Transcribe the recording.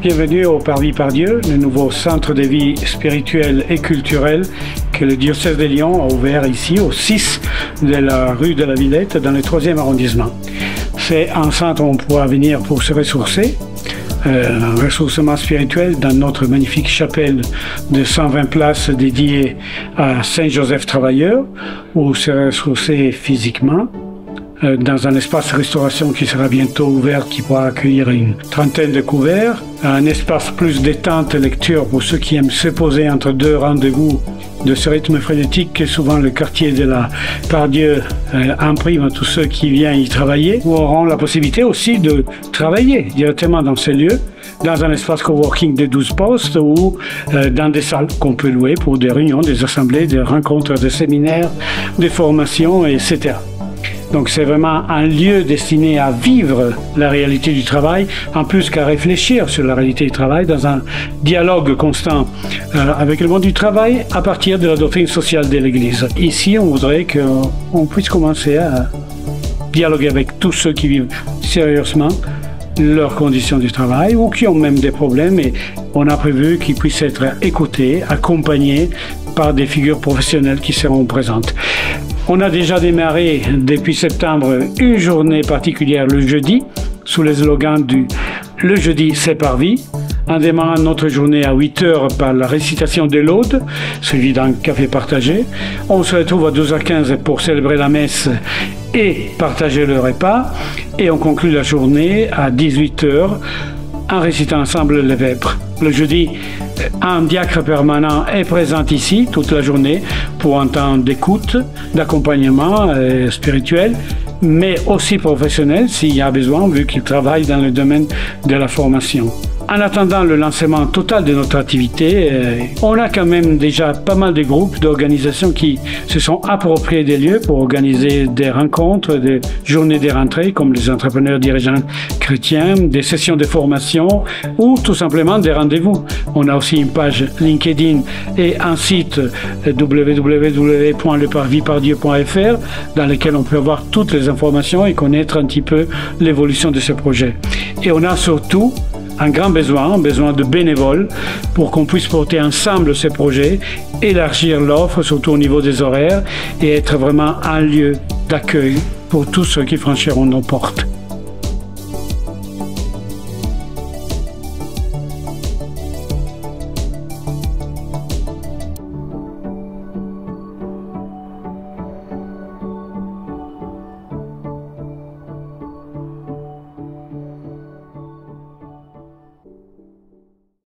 Bienvenue au Parvis par Dieu, le nouveau centre de vie spirituelle et culturelle que le diocèse de Lyon a ouvert ici au 6 de la rue de la Villette dans le 3e arrondissement. C'est un centre où on pourra venir pour se ressourcer, un ressourcement spirituel dans notre magnifique chapelle de 120 places dédiée à Saint-Joseph Travailleur, où se ressourcer physiquement, dans un espace restauration qui sera bientôt ouvert, qui pourra accueillir une trentaine de couverts, un espace plus détente lecture pour ceux qui aiment se poser entre deux rendez-vous de ce rythme frénétique que souvent le quartier de la Part-Dieu imprime à tous ceux qui viennent y travailler, ou auront la possibilité aussi de travailler directement dans ces lieux, dans un espace coworking de 12 postes ou dans des salles qu'on peut louer pour des réunions, des assemblées, des rencontres, des séminaires, des formations, etc. Donc c'est vraiment un lieu destiné à vivre la réalité du travail, en plus qu'à réfléchir sur la réalité du travail dans un dialogue constant avec le monde du travail à partir de la doctrine sociale de l'Église. Ici, on voudrait qu'on puisse commencer à dialoguer avec tous ceux qui vivent sérieusement leurs conditions du travail ou qui ont même des problèmes, et on a prévu qu'ils puissent être écoutés, accompagnés par des figures professionnelles qui seront présentes. On a déjà démarré depuis septembre une journée particulière le jeudi, sous le slogan du « Le jeudi, c'est Parvis », en démarrant notre journée à 8 h par la récitation de l'Aude, suivie d'un café partagé. On se retrouve à 12h15 pour célébrer la messe et partager le repas. Et on conclut la journée à 18 h en récitant ensemble les vêpres. Le jeudi, un diacre permanent est présent ici toute la journée pour un temps d'écoute, d'accompagnement spirituel, mais aussi professionnel s'il y a besoin, vu qu'il travaille dans le domaine de la formation. En attendant le lancement total de notre activité, on a quand même déjà pas mal de groupes, d'organisations qui se sont appropriés des lieux pour organiser des rencontres, des journées de rentrée comme les entrepreneurs dirigeants chrétiens, des sessions de formation ou tout simplement des rendez-vous. On a aussi une page LinkedIn et un site www.leparvispardieu.fr dans lequel on peut avoir toutes les informations et connaître un petit peu l'évolution de ce projet. Et on a surtout un grand besoin de bénévoles pour qu'on puisse porter ensemble ces projets, élargir l'offre, surtout au niveau des horaires, et être vraiment un lieu d'accueil pour tous ceux qui franchiront nos portes.